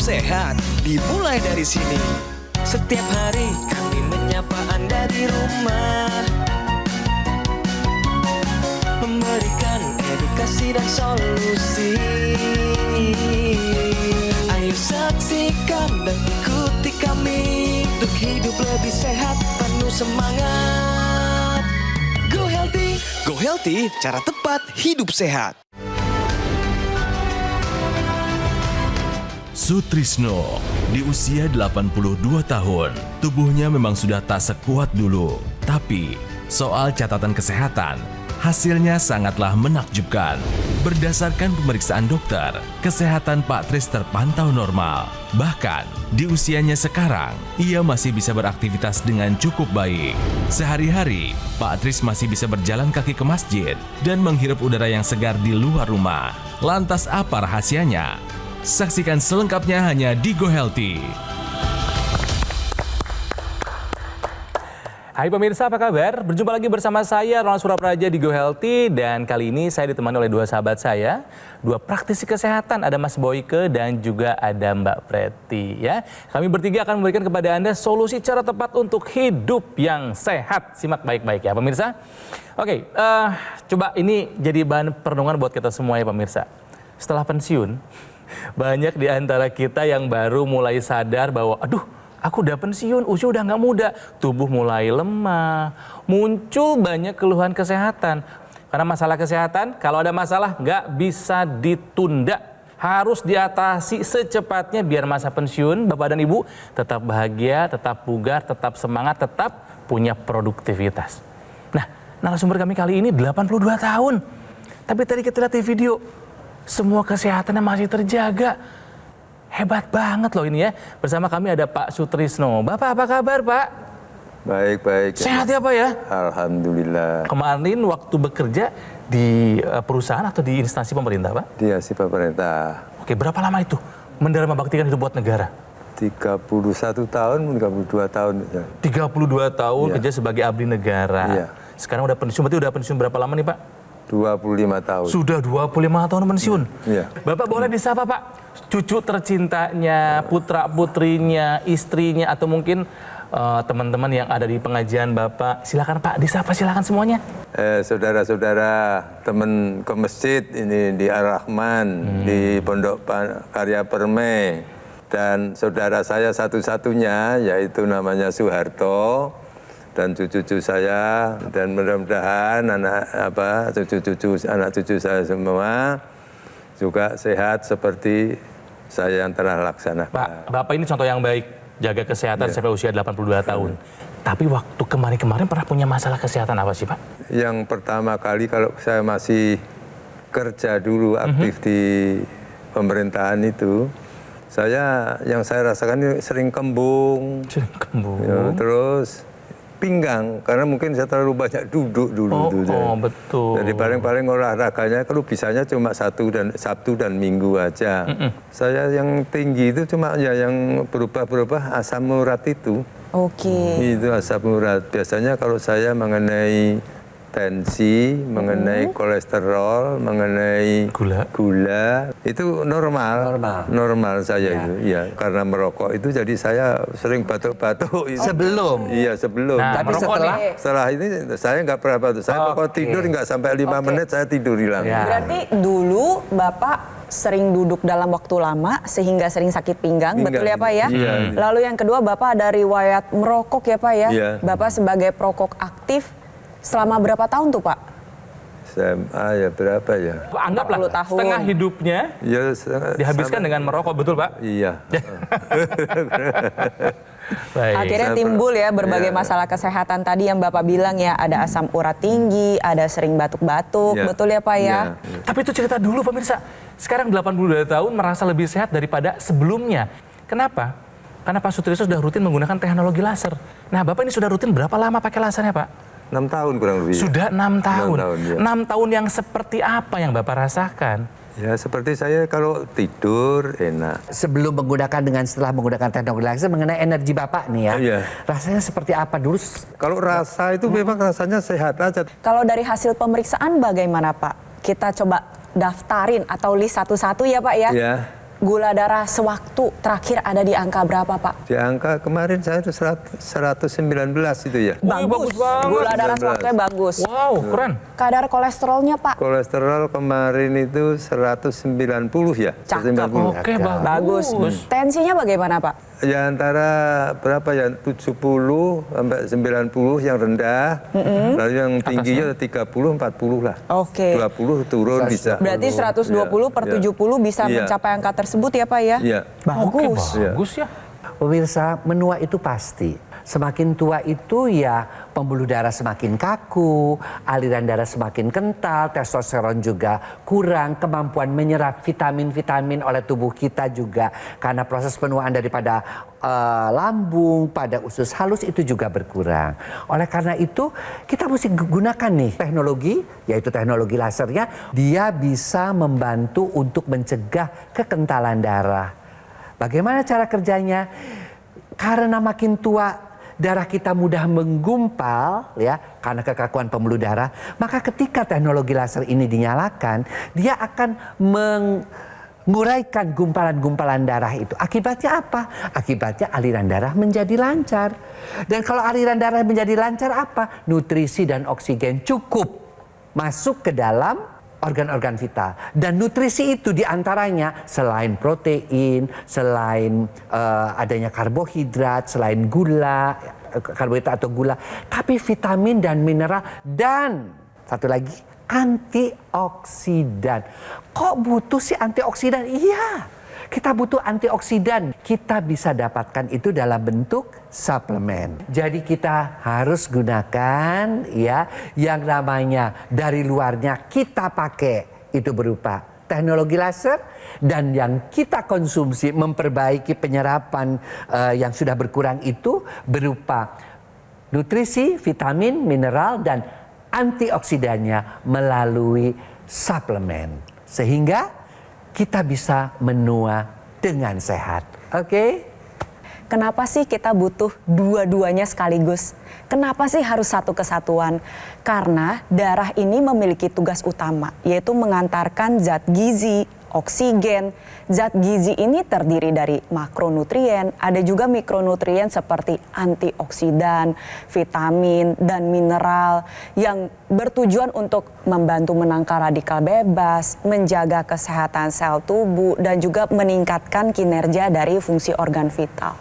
sehat dimulai dari sini. Setiap hari kami menyapa Anda di rumah, memberikan edukasi dan solusi. Ayo saksikan dan ikuti kami untuk hidup lebih sehat, penuh semangat. Go Healthy. Go Healthy, cara tepat hidup sehat. Sutrisno, di usia 82 tahun, tubuhnya memang sudah tak sekuat dulu. Tapi, soal catatan kesehatan, hasilnya sangatlah menakjubkan. Berdasarkan pemeriksaan dokter, kesehatan Pak Tris terpantau normal. Bahkan, di usianya sekarang, ia masih bisa beraktivitas dengan cukup baik. Sehari-hari, Pak Tris masih bisa berjalan kaki ke masjid dan menghirup udara yang segar di luar rumah. Lantas apa rahasianya? Saksikan selengkapnya hanya di Go Healthy. Hai pemirsa, apa kabar? Berjumpa lagi bersama saya, Ronald Surapraja di Go Healthy. Dan kali ini saya ditemani oleh dua sahabat saya, dua praktisi kesehatan. Ada Mas Boyke dan juga ada Mbak Preti. Ya, kami bertiga akan memberikan kepada Anda solusi cara tepat untuk hidup yang sehat. Simak baik-baik ya pemirsa. Oke, coba ini jadi bahan perenungan buat kita semua ya pemirsa. Setelah pensiun, banyak di antara kita yang baru mulai sadar bahwa aduh, aku udah pensiun, usia udah nggak muda, tubuh mulai lemah, muncul banyak keluhan kesehatan. Karena masalah kesehatan, kalau ada masalah nggak bisa ditunda, harus diatasi secepatnya biar masa pensiun Bapak dan Ibu tetap bahagia, tetap bugar, tetap semangat, tetap punya produktivitas. Nah, narasumber kami kali ini 82 tahun, tapi tadi kita lihat di video, semua kesehatannya masih terjaga. Hebat banget loh ini ya. Bersama kami ada Pak Sutrisno. Bapak apa kabar Pak? Baik. Sehat ya Pak ya? Alhamdulillah. Kemarin waktu bekerja di perusahaan atau di instansi pemerintah Pak? Di instansi pemerintah. Oke, berapa lama itu mendarma baktikan hidup buat negara? 31 tahun, 32 tahun. 32 tahun Ya. kerja sebagai abdi negara. Ya. Sekarang udah pensiun, berarti udah pensiun berapa lama nih Pak? 25 tahun. Sudah 25 tahun pensiun. Iya. Bapak boleh disapa Pak? Cucu tercintanya, putra-putrinya, istrinya, atau mungkin teman-teman yang ada di pengajian Bapak. Silakan Pak, disapa silakan semuanya. Saudara-saudara, teman ke masjid ini di Ar-Rahman, di Pondok Karya Permai. Dan saudara saya satu-satunya, yaitu namanya Soeharto. Dan cucu-cucu saya, dan mudah-mudahan anak cucu saya semua juga sehat seperti saya yang telah laksanakan. Pak, Bapak ini contoh yang baik, jaga kesehatan sampai usia 82 tahun. Tapi waktu kemarin pernah punya masalah kesehatan apa sih Pak? Yang pertama kali kalau saya masih kerja dulu aktif di pemerintahan itu, yang saya rasakan ini sering kembung. Ya, terus pinggang, karena mungkin saya terlalu banyak duduk dulu. Betul. Jadi paling-paling olahraganya kalau bisanya cuma Sabtu dan Minggu aja. Saya yang tinggi itu cuma ya yang berubah-berubah asam urat itu. Oke. Itu asam urat. Biasanya kalau saya mengenai tensi, mengenai kolesterol, mengenai gula itu normal saya itu. Iya, karena merokok itu jadi saya sering batuk-batuk. Sebelum? Iya, sebelum. Nah, tapi setelah ini saya nggak pernah batuk. Saya pokoknya tidur nggak sampai 5 menit saya tidur hilang. Ya. Berarti dulu Bapak sering duduk dalam waktu lama sehingga sering sakit pinggang, betul ya Pak ya? Iya. Lalu yang kedua Bapak ada riwayat merokok ya Pak ya? Iya. Bapak sebagai perokok aktif selama berapa tahun tuh Pak? SMA ya berapa ya? Anggaplah 40 tahun. setengah hidupnya Ya, dihabiskan dengan merokok, betul Pak? Iya. Baik. Akhirnya timbul ya berbagai masalah kesehatan tadi yang Bapak bilang ya, ada asam urat tinggi, ada sering batuk-batuk, Iya. betul ya Pak ya? Iya. Tapi itu cerita dulu pemirsa. Sekarang 82 tahun merasa lebih sehat daripada sebelumnya. Kenapa? Karena Pak Sutrisno sudah rutin menggunakan teknologi laser. Nah Bapak ini sudah rutin berapa lama pakai lasernya Pak? 6 tahun kurang lebih. Sudah 6 tahun. 6 tahun, ya. 6 tahun yang seperti apa yang Bapak rasakan? Ya seperti saya kalau tidur enak. Sebelum menggunakan dengan setelah menggunakan teknologi laser mengenai energi Bapak nih ya. Iya. Rasanya seperti apa dulu? Kalau rasa itu memang rasanya sehat aja. Kalau dari hasil pemeriksaan bagaimana Pak? Kita coba daftarin atau list satu-satu ya Pak ya. Ya. gula darah sewaktu terakhir ada di angka berapa Pak? Di angka kemarin saya itu 119 itu ya. Bagus, bagus banget. gula darah 19. sewaktunya bagus. Wow, keren. Kadar kolesterolnya Pak? Kolesterol kemarin itu 190 ya. Cakep. 190. Oke, Bagus. Tensinya bagaimana Pak? Ya antara berapa ya 70 sampai 90 yang rendah, lalu yang tingginya 30 40 lah. Oke. 20 turun bisa. Berarti 120 per 70 bisa Iya. mencapai angka tersebut ya Pak ya? Iya. Bagus. Bagus ya. Pemirsa, menua itu pasti. Semakin tua itu ya pembuluh darah semakin kaku, aliran darah semakin kental, testosteron juga kurang, kemampuan menyerap vitamin-vitamin oleh tubuh kita juga karena proses penuaan daripada lambung pada usus halus itu juga berkurang. Oleh karena itu kita mesti gunakan nih teknologi, yaitu teknologi lasernya, dia bisa membantu untuk mencegah kekentalan darah. Bagaimana cara kerjanya? Karena makin tua darah kita mudah menggumpal ya karena kekakuan pembuluh darah, maka ketika teknologi laser ini dinyalakan, dia akan menguraikan gumpalan-gumpalan darah itu. Akibatnya apa? Akibatnya aliran darah menjadi lancar. Dan kalau aliran darah menjadi lancar apa? Nutrisi dan oksigen cukup masuk ke dalam organ-organ vital. Dan nutrisi itu diantaranya selain protein, selain adanya karbohidrat, selain gula, karbohidrat atau gula, tapi vitamin dan mineral dan satu lagi antioksidan. Kok butuh sih antioksidan? Iya, kita butuh antioksidan. Kita bisa dapatkan itu dalam bentuk suplemen. Jadi kita harus gunakan ya yang namanya dari luarnya kita pakai itu berupa teknologi laser, dan yang kita konsumsi memperbaiki penyerapan yang sudah berkurang itu berupa nutrisi, vitamin, mineral dan antioksidannya melalui suplemen. Sehingga kita bisa menua dengan sehat. Oke? Kenapa sih kita butuh dua-duanya sekaligus? Kenapa sih harus satu kesatuan? Karena darah ini memiliki tugas utama, yaitu mengantarkan zat gizi, oksigen. Zat gizi ini terdiri dari makronutrien, ada juga mikronutrien seperti antioksidan, vitamin, dan mineral yang bertujuan untuk membantu menangkal radikal bebas, menjaga kesehatan sel tubuh, dan juga meningkatkan kinerja dari fungsi organ vital.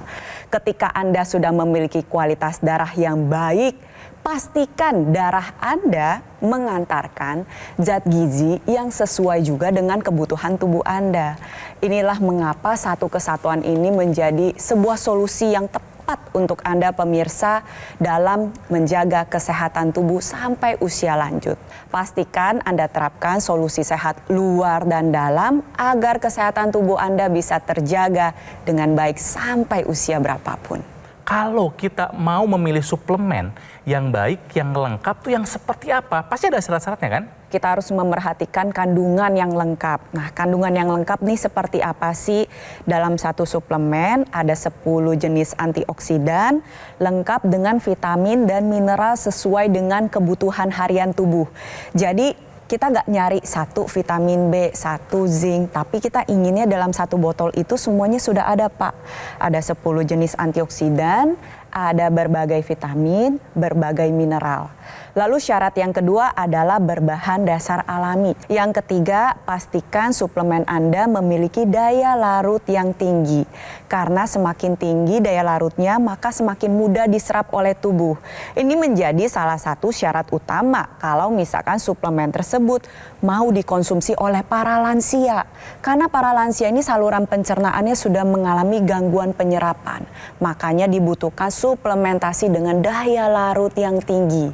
Ketika Anda sudah memiliki kualitas darah yang baik, pastikan darah Anda mengantarkan zat gizi yang sesuai juga dengan kebutuhan tubuh Anda. Inilah mengapa satu kesatuan ini menjadi sebuah solusi yang tepat untuk Anda pemirsa dalam menjaga kesehatan tubuh sampai usia lanjut. Pastikan Anda terapkan solusi sehat luar dan dalam agar kesehatan tubuh Anda bisa terjaga dengan baik sampai usia berapapun. Kalau kita mau memilih suplemen yang baik, yang lengkap tuh yang seperti apa? Pasti ada syarat-syaratnya kan? Kita harus memerhatikan kandungan yang lengkap. Nah, kandungan yang lengkap nih seperti apa sih? Dalam satu suplemen ada 10 jenis antioksidan lengkap dengan vitamin dan mineral sesuai dengan kebutuhan harian tubuh. Jadi kita nggak nyari satu vitamin B, satu zinc, tapi kita inginnya dalam satu botol itu semuanya sudah ada Pak. Ada 10 jenis antioksidan, ada berbagai vitamin, berbagai mineral. Lalu syarat yang kedua adalah berbahan dasar alami. Yang ketiga, pastikan suplemen Anda memiliki daya larut yang tinggi. Karena semakin tinggi daya larutnya, maka semakin mudah diserap oleh tubuh. Ini menjadi salah satu syarat utama kalau misalkan suplemen tersebut mau dikonsumsi oleh para lansia. Karena para lansia ini saluran pencernaannya sudah mengalami gangguan penyerapan. Makanya dibutuhkan suplementasi dengan daya larut yang tinggi.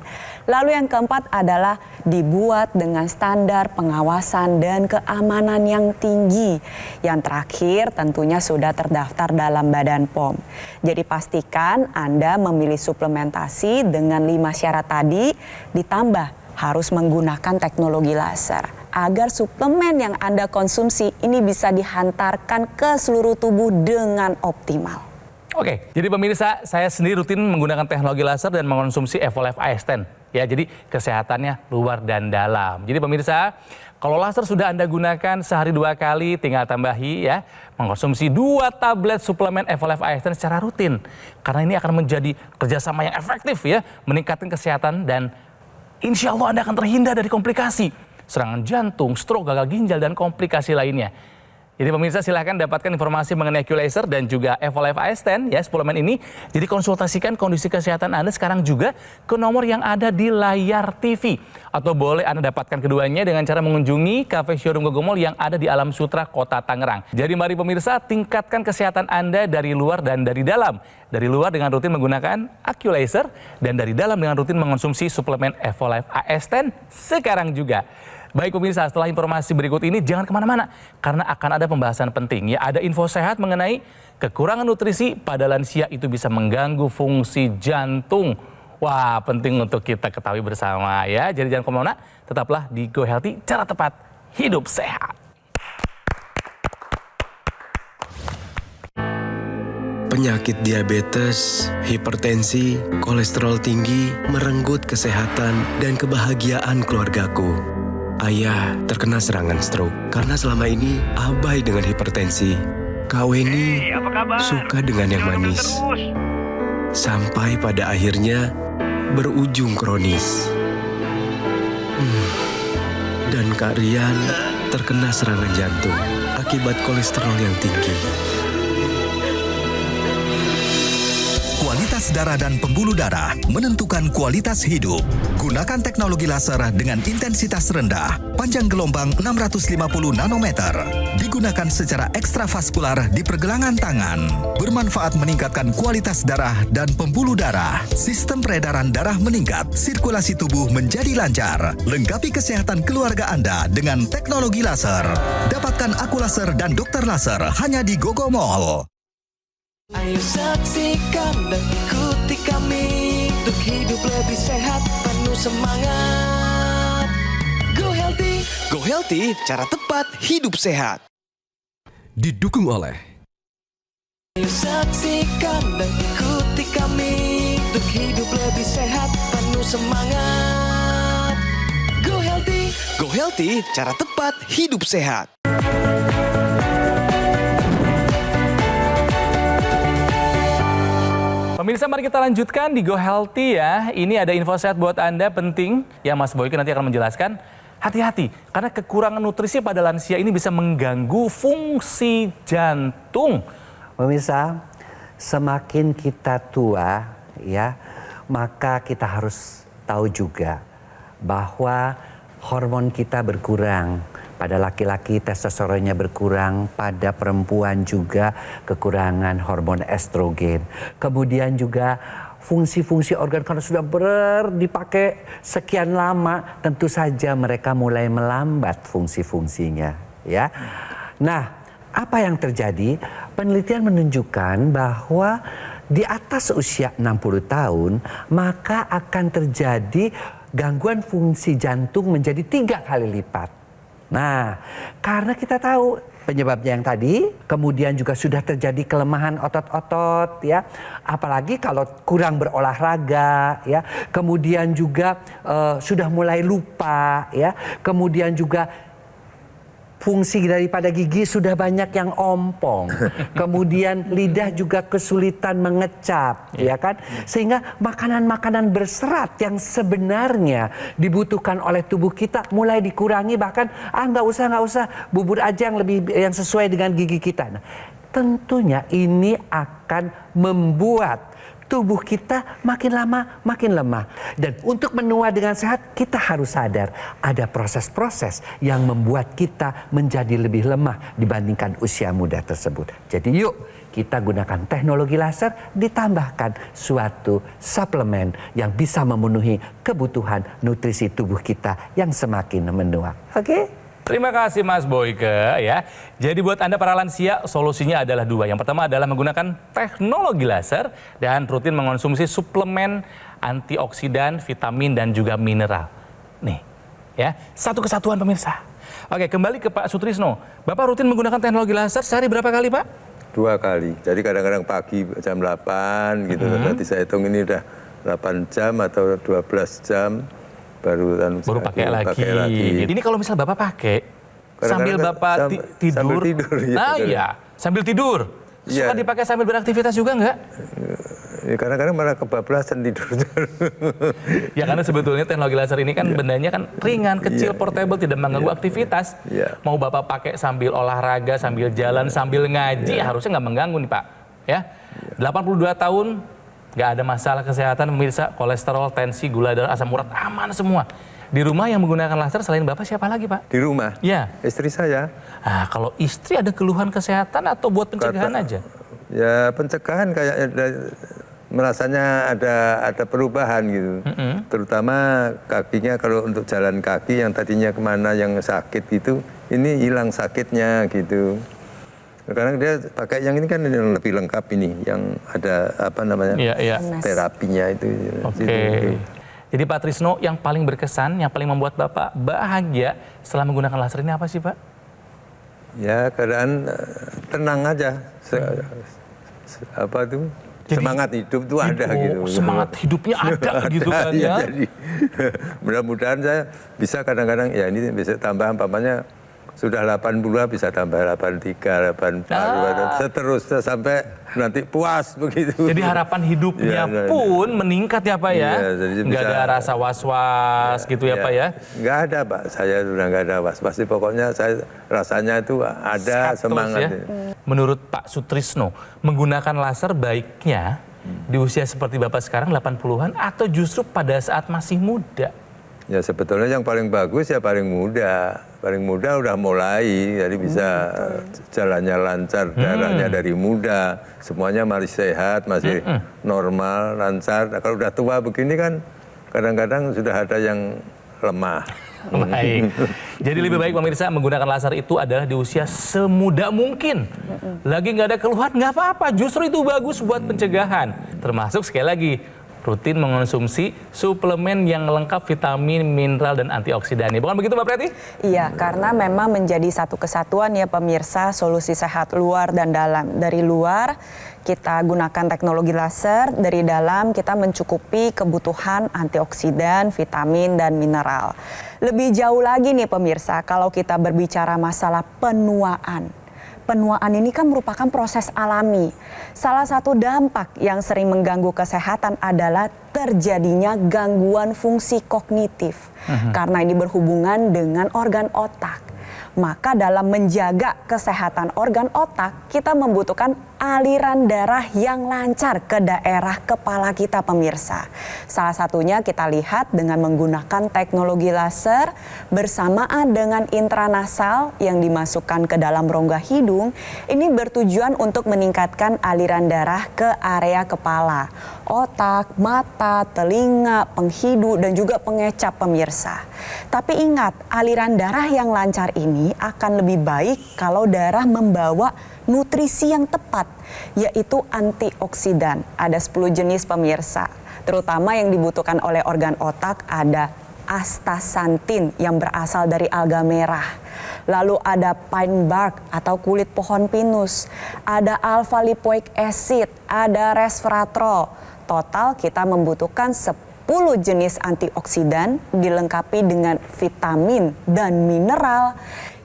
Lalu yang keempat adalah dibuat dengan standar pengawasan dan keamanan yang tinggi. Yang terakhir tentunya sudah terdaftar dalam Badan POM. Jadi pastikan Anda memilih suplementasi dengan 5 syarat tadi, ditambah harus menggunakan teknologi laser agar suplemen yang Anda konsumsi ini bisa dihantarkan ke seluruh tubuh dengan optimal. Oke, jadi pemirsa, saya sendiri rutin menggunakan teknologi laser dan mengkonsumsi Evolve AS10. Ya, jadi kesehatannya luar dan dalam. Jadi pemirsa, Kalau laser sudah Anda gunakan sehari 2 kali, tinggal tambahi ya, mengkonsumsi 2 tablet suplemen Evolife ASN secara rutin. Karena ini akan menjadi kerjasama yang efektif ya, meningkatkan kesehatan dan insya Allah Anda akan terhindar dari komplikasi, serangan jantung, stroke, gagal ginjal, dan komplikasi lainnya. Jadi pemirsa silahkan dapatkan informasi mengenai Q-Laser dan juga Evolife AS10 ya, suplemen ini. Jadi konsultasikan kondisi kesehatan Anda sekarang juga ke nomor yang ada di layar TV. Atau boleh Anda dapatkan keduanya dengan cara mengunjungi Cafe Showroom Gogomall yang ada di Alam Sutra, Kota Tangerang. Jadi mari pemirsa tingkatkan kesehatan Anda dari luar dan dari dalam. Dari luar dengan rutin menggunakan Q-Laser dan dari dalam dengan rutin mengonsumsi suplemen Evolife AS10 sekarang juga. Baik pemirsa, setelah informasi berikut ini jangan kemana-mana karena akan ada pembahasan penting ya. Ada info sehat mengenai kekurangan nutrisi pada lansia itu bisa mengganggu fungsi jantung. Wah, penting untuk kita ketahui bersama ya. Jadi jangan kemana-mana, tetaplah di Go Healthy, cara tepat hidup sehat. Penyakit diabetes, hipertensi, kolesterol tinggi merenggut kesehatan dan kebahagiaan keluargaku. Ayah terkena serangan stroke karena selama ini abai dengan hipertensi. Kak Weni suka dengan yang manis. Sampai pada akhirnya berujung kronis. Dan Kak Rian terkena serangan jantung akibat kolesterol yang tinggi. Kualitas darah dan pembuluh darah menentukan kualitas hidup. Gunakan teknologi laser dengan intensitas rendah, panjang gelombang 650 nanometer. Digunakan secara ekstravaskular di pergelangan tangan. Bermanfaat meningkatkan kualitas darah dan pembuluh darah. Sistem peredaran darah meningkat, sirkulasi tubuh menjadi lancar. Lengkapi kesehatan keluarga Anda dengan teknologi laser. Dapatkan Aku Laser dan Dokter Laser hanya di Gogomall. Ayo saksikan dan ikuti kami untuk hidup lebih sehat, penuh semangat. Go Healthy. Go Healthy, cara tepat hidup sehat. Didukung oleh Ayo saksikan dan ikuti kami untuk hidup lebih sehat, penuh semangat. Go Healthy. Go Healthy, cara tepat hidup sehat. Pemirsa, mari kita lanjutkan di Go Healthy ya. Ini ada info sehat buat Anda penting yang Mas Boyke nanti akan menjelaskan. Hati-hati, karena kekurangan nutrisi pada lansia ini bisa mengganggu fungsi jantung. Pemirsa, semakin kita tua ya, maka kita harus tahu juga bahwa hormon kita berkurang. Pada laki-laki testosteronnya berkurang, pada perempuan juga kekurangan hormon estrogen. Kemudian juga fungsi-fungsi organ karena sudah dipakai sekian lama, tentu saja mereka mulai melambat fungsi-fungsinya, ya. Nah, apa yang terjadi? Penelitian menunjukkan bahwa di atas usia 60 tahun, maka akan terjadi gangguan fungsi jantung menjadi 3 kali lipat. Nah, karena kita tahu penyebabnya yang tadi, kemudian juga sudah terjadi kelemahan otot-otot ya, apalagi kalau kurang berolahraga ya, kemudian juga sudah mulai lupa ya, kemudian juga fungsi daripada gigi sudah banyak yang ompong, kemudian lidah juga kesulitan mengecap, ya kan? Sehingga makanan-makanan berserat yang sebenarnya dibutuhkan oleh tubuh kita mulai dikurangi, bahkan nggak usah bubur aja yang sesuai dengan gigi kita. Nah, tentunya ini akan membuat tubuh kita makin lama makin lemah. Dan untuk menua dengan sehat, kita harus sadar ada proses-proses yang membuat kita menjadi lebih lemah dibandingkan usia muda tersebut. Jadi yuk kita gunakan teknologi laser ditambahkan suatu suplemen yang bisa memenuhi kebutuhan nutrisi tubuh kita yang semakin menua. Oke? Terima kasih Mas Boyke ya. Jadi buat Anda para lansia, solusinya adalah 2. Yang pertama adalah menggunakan teknologi laser dan rutin mengonsumsi suplemen antioksidan, vitamin dan juga mineral. Nih ya, satu kesatuan pemirsa. Oke, kembali ke Pak Sutrisno. Bapak rutin menggunakan teknologi laser sehari berapa kali, Pak? 2 kali. Jadi kadang-kadang pagi jam 8 gitu. Nanti saya hitung ini udah 8 jam atau 12 jam. Baru pakai lagi. Gitu. Ini kalau misal Bapak pakai sambil Kadang-kadang Bapak tidur. sambil tidur, ya, Nah kadang. iya, sambil tidur. Suka Iya. dipakai sambil beraktivitas juga nggak? Ya, kadang-kadang malah kebablasan tidur. Ya karena sebetulnya teknologi laser ini kan bendanya kan ringan, kecil, portable, tidak mengganggu aktivitas. Iya. Mau Bapak pakai sambil olahraga, sambil jalan, sambil ngaji, harusnya nggak mengganggu nih Pak. Ya, 82 tahun, nggak ada masalah kesehatan, pemirsa, kolesterol, tensi, gula darah, asam urat, aman semua. Di rumah yang menggunakan laser selain Bapak siapa lagi Pak? Di rumah? Ya. Istri saya. Nah, kalau istri ada keluhan kesehatan atau buat pencegahan aja? Ya pencegahan kayaknya merasanya ada perubahan gitu. Terutama kakinya, kalau untuk jalan kaki yang tadinya kemana yang sakit gitu, ini hilang sakitnya gitu. Sekarang dia pakai yang ini kan yang lebih lengkap ini, yang ada apa namanya terapinya itu. Oke. Jadi Pak Trisno, yang paling berkesan, yang paling membuat Bapak bahagia setelah menggunakan laser ini apa sih Pak? Ya keadaan tenang aja. Apa tuh? Jadi, semangat hidup tuh ada gitu. Semangat hidupnya ada gitu kan ya. Jadi mudah-mudahan saya bisa kadang-kadang ya ini bisa tambah umpamanya sudah 80 bisa tambah 83, 84, seterusnya sampai nanti puas begitu. Jadi harapan hidupnya pun meningkat ya Pak ya. Nggak ada rasa was-was gitu ya Pak ya. Nggak ada Pak, saya sudah nggak ada was-was. Pokoknya saya rasanya itu ada semangat. Ya. Menurut Pak Sutrisno, menggunakan laser baiknya di usia seperti Bapak sekarang 80-an atau justru pada saat masih muda? Ya sebetulnya yang paling bagus ya paling muda. Paling muda udah mulai, jadi bisa jalannya lancar, darahnya dari muda, semuanya masih sehat, masih normal, lancar. Nah, kalau udah tua begini kan kadang-kadang sudah ada yang lemah. Baik. Jadi lebih baik pemirsa menggunakan laser itu adalah di usia semuda mungkin. Lagi nggak ada keluhan, nggak apa-apa. Justru itu bagus buat pencegahan. Termasuk sekali lagi, rutin mengonsumsi suplemen yang lengkap vitamin, mineral, dan antioksidan. Bukan begitu Mbak Preti? Iya, karena memang menjadi satu kesatuan ya pemirsa, solusi sehat luar dan dalam. Dari luar kita gunakan teknologi laser, dari dalam kita mencukupi kebutuhan antioksidan, vitamin, dan mineral. Lebih jauh lagi nih pemirsa, kalau kita berbicara masalah penuaan. Penuaan ini kan merupakan proses alami. Salah satu dampak yang sering mengganggu kesehatan adalah terjadinya gangguan fungsi kognitif. Karena ini berhubungan dengan organ otak. Maka dalam menjaga kesehatan organ otak, kita membutuhkan aliran darah yang lancar ke daerah kepala kita pemirsa. Salah satunya kita lihat dengan menggunakan teknologi laser bersamaan dengan intranasal yang dimasukkan ke dalam rongga hidung. Ini bertujuan untuk meningkatkan aliran darah ke area kepala, otak, mata, telinga, penghidu, dan juga pengecap pemirsa. Tapi ingat, aliran darah yang lancar ini akan lebih baik kalau darah membawa nutrisi yang tepat, yaitu antioksidan. Ada 10 jenis pemirsa, terutama yang dibutuhkan oleh organ otak ada astaxanthin yang berasal dari alga merah. Lalu ada pine bark atau kulit pohon pinus, ada alpha lipoic acid, ada resveratrol. Total kita membutuhkan 10 jenis antioksidan dilengkapi dengan vitamin dan mineral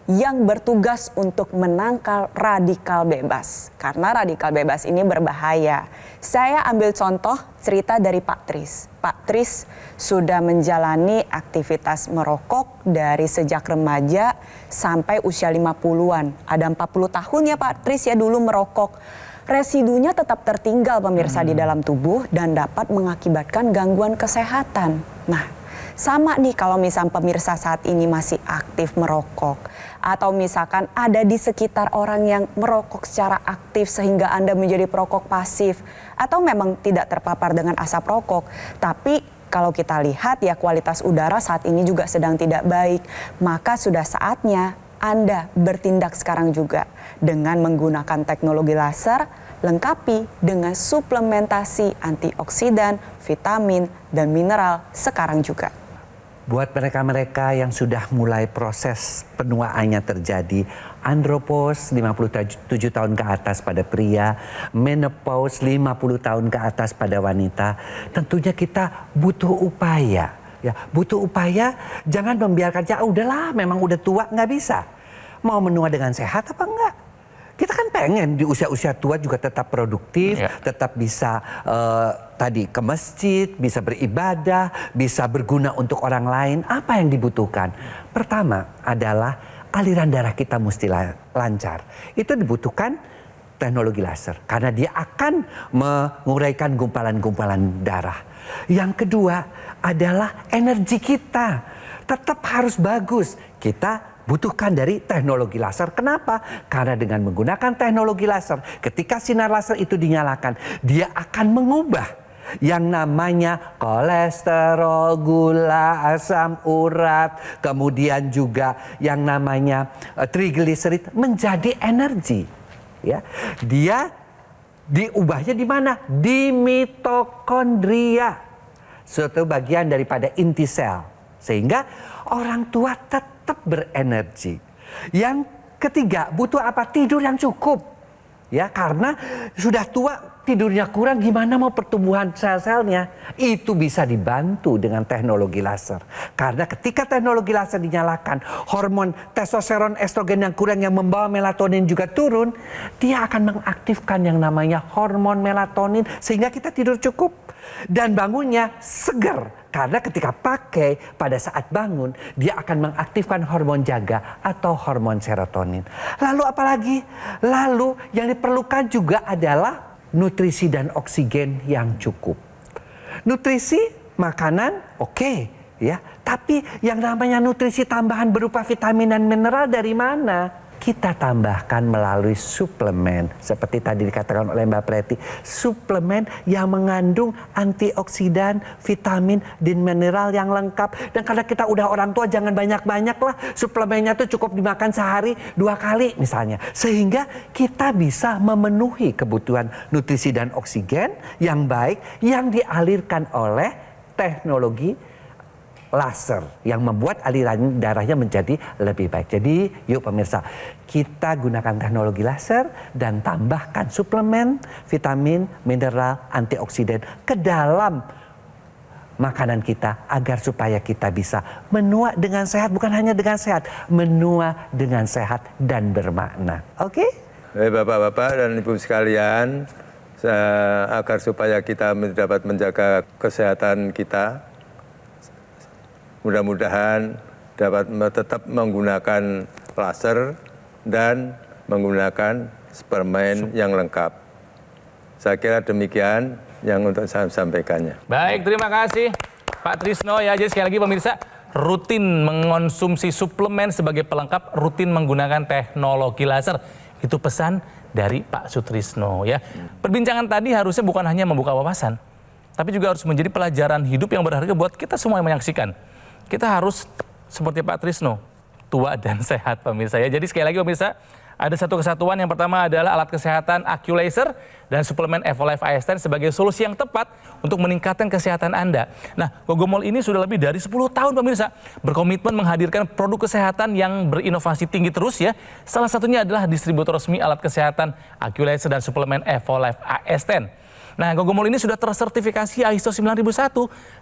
yang bertugas untuk menangkal radikal bebas. Karena radikal bebas ini berbahaya. Saya ambil contoh cerita dari Pak Tris. Pak Tris sudah menjalani aktivitas merokok dari sejak remaja sampai usia 50-an. Ada 40 tahun ya Pak Tris ya dulu merokok. Residunya tetap tertinggal pemirsa di dalam tubuh dan dapat mengakibatkan gangguan kesehatan. Nah, sama nih kalau misal pemirsa saat ini masih aktif merokok atau misalkan ada di sekitar orang yang merokok secara aktif sehingga Anda menjadi perokok pasif atau memang tidak terpapar dengan asap rokok, tapi kalau kita lihat ya kualitas udara saat ini juga sedang tidak baik, maka sudah saatnya Anda bertindak sekarang juga dengan menggunakan teknologi laser, lengkapi dengan suplementasi antioksidan, vitamin, dan mineral sekarang juga. Buat mereka-mereka yang sudah mulai proses penuaannya terjadi, andropause 57 tahun ke atas pada pria, menopause 50 tahun ke atas pada wanita, tentunya kita butuh upaya Ya, butuh upaya, jangan membiarkan udahlah memang udah tua nggak bisa. Mau menua dengan sehat apa enggak? Kita kan pengen di usia-usia tua juga tetap produktif, tetap bisa tadi ke masjid, bisa beribadah, bisa berguna untuk orang lain. Apa yang dibutuhkan? Pertama adalah aliran darah kita mesti lancar. Itu dibutuhkan teknologi laser karena dia akan menguraikan gumpalan-gumpalan darah. Yang kedua adalah energi kita tetap harus bagus. Kita butuhkan dari teknologi laser. Kenapa? Karena dengan menggunakan teknologi laser, ketika sinar laser itu dinyalakan, dia akan mengubah yang namanya kolesterol, gula, asam urat, kemudian juga yang namanya trigliserid menjadi energi. Ya, dia diubahnya di mana? Di mitokondria, suatu bagian daripada inti sel, sehingga orang tua tetap berenergi. Yang ketiga, butuh apa? Tidur yang cukup. Ya, karena sudah tua, tidurnya kurang, gimana mau pertumbuhan sel-selnya? Itu bisa dibantu dengan teknologi laser. Karena ketika teknologi laser dinyalakan, hormon testosteron, estrogen yang kurang yang membawa melatonin juga turun, dia akan mengaktifkan yang namanya hormon melatonin sehingga kita tidur cukup. Dan bangunnya seger. Karena ketika pakai pada saat bangun, dia akan mengaktifkan hormon jaga atau hormon serotonin. Lalu apalagi? Lalu yang diperlukan juga adalah nutrisi dan oksigen yang cukup. Nutrisi, makanan, oke, ya. Tapi yang namanya nutrisi tambahan berupa vitamin dan mineral dari mana? Kita tambahkan melalui suplemen. Seperti tadi dikatakan oleh Mbak Preti, suplemen yang mengandung antioksidan, vitamin, dan mineral yang lengkap. Dan karena kita udah orang tua, jangan banyak-banyak lah. Suplemennya tuh cukup dimakan sehari 2 kali misalnya. Sehingga kita bisa memenuhi kebutuhan nutrisi dan oksigen yang baik yang dialirkan oleh teknologi laser yang membuat aliran darahnya menjadi lebih baik. Jadi yuk pemirsa, kita gunakan teknologi laser dan tambahkan suplemen, vitamin, mineral, antioksidan ke dalam makanan kita agar supaya kita bisa menua dengan sehat, bukan hanya dengan sehat, menua dengan sehat dan bermakna. Oke? Bapak-bapak dan Ibu sekalian, agar supaya kita dapat menjaga kesehatan kita, mudah-mudahan dapat tetap menggunakan laser dan menggunakan suplemen yang lengkap. Saya kira demikian yang untuk saya sampaikannya. Baik, terima kasih Pak Trisno ya. Jadi sekali lagi pemirsa, rutin mengonsumsi suplemen sebagai pelengkap, rutin menggunakan teknologi laser. Itu pesan dari Pak Sutrisno ya. Perbincangan tadi harusnya bukan hanya membuka wawasan, tapi juga harus menjadi pelajaran hidup yang berharga buat kita semua yang menyaksikan. Kita harus seperti Pak Trisno, tua dan sehat pemirsa ya. Jadi sekali lagi pemirsa, ada satu kesatuan. Yang pertama adalah alat kesehatan AccuLaser dan suplemen Evolife AS10 sebagai solusi yang tepat untuk meningkatkan kesehatan Anda. Nah, Gogomol ini sudah lebih dari 10 tahun pemirsa berkomitmen menghadirkan produk kesehatan yang berinovasi tinggi terus ya. Salah satunya adalah distributor resmi alat kesehatan AccuLaser dan suplemen Evolife AS10. Nah, Gogomol ini sudah tersertifikasi ISO 9001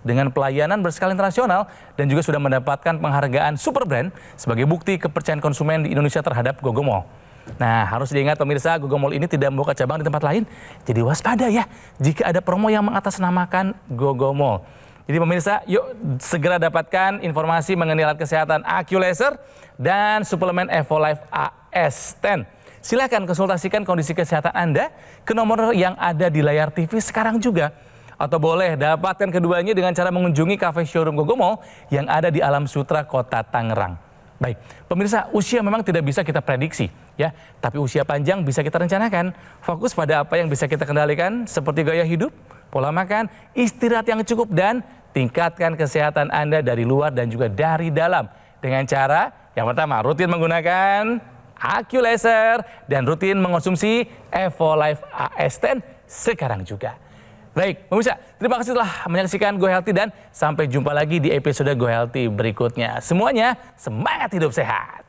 dengan pelayanan berskala internasional dan juga sudah mendapatkan penghargaan Super Brand sebagai bukti kepercayaan konsumen di Indonesia terhadap Gogomol. Nah, harus diingat pemirsa, Gogomol ini tidak membuka cabang di tempat lain. Jadi waspada ya jika ada promo yang mengatasnamakan Gogomol. Jadi pemirsa, yuk segera dapatkan informasi mengenai alat kesehatan AccuLaser dan suplemen Evolife AS10. Silakan konsultasikan kondisi kesehatan Anda ke nomor yang ada di layar TV sekarang juga. Atau boleh dapatkan keduanya dengan cara mengunjungi cafe showroom Gogomol yang ada di Alam Sutra, Kota Tangerang. Baik, pemirsa, usia memang tidak bisa kita prediksi ya, tapi usia panjang bisa kita rencanakan. Fokus pada apa yang bisa kita kendalikan seperti gaya hidup, pola makan, istirahat yang cukup, dan tingkatkan kesehatan Anda dari luar dan juga dari dalam. Dengan cara yang pertama, rutin menggunakan AccuLaser dan rutin mengonsumsi Evolife AS10 sekarang juga. Baik, pemirsa, terima kasih telah menyaksikan Go Healthy dan sampai jumpa lagi di episode Go Healthy berikutnya. Semuanya semangat hidup sehat.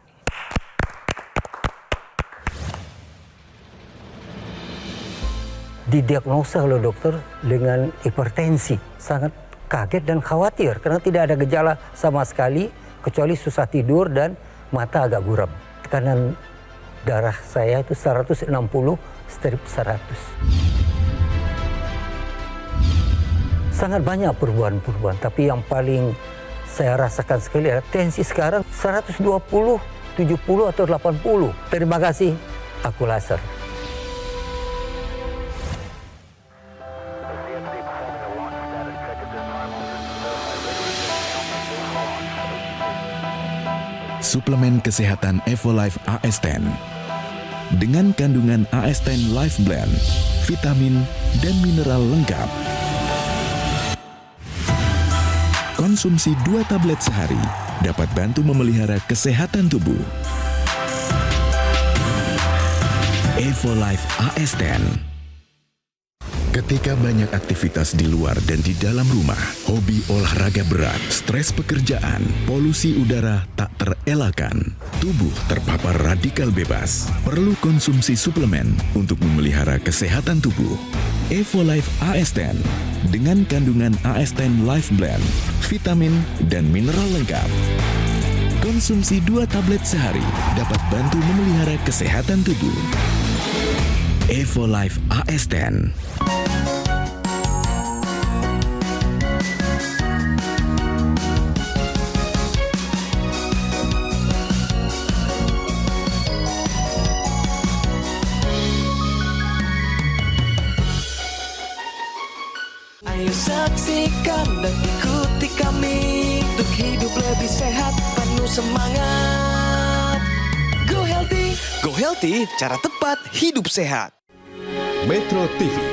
Didiagnosa oleh dokter dengan hipertensi, sangat kaget dan khawatir karena tidak ada gejala sama sekali kecuali susah tidur dan mata agak buram. Tekanan darah saya itu 160 strip 100. Sangat banyak perubahan-perubahan, tapi yang paling saya rasakan sekali adalah tensi sekarang 120, 70 atau 80. Terima kasih, aku laser. Suplemen kesehatan Evolife AS10 dengan kandungan AS10 Life Blend, vitamin dan mineral lengkap. Konsumsi 2 tablet sehari dapat bantu memelihara kesehatan tubuh. Evolife AS10. Ketika banyak aktivitas di luar dan di dalam rumah, hobi olahraga berat, stres pekerjaan, polusi udara tak terelakkan, tubuh terpapar radikal bebas, perlu konsumsi suplemen untuk memelihara kesehatan tubuh. Evolife AS10 dengan kandungan AS10 Life Blend, vitamin dan mineral lengkap. Konsumsi 2 tablet sehari dapat bantu memelihara kesehatan tubuh. Evolife AS10. Ayo saksikan dan ikuti kami untuk hidup lebih sehat, penuh semangat. Go Healthy, cara tepat hidup sehat. Metro TV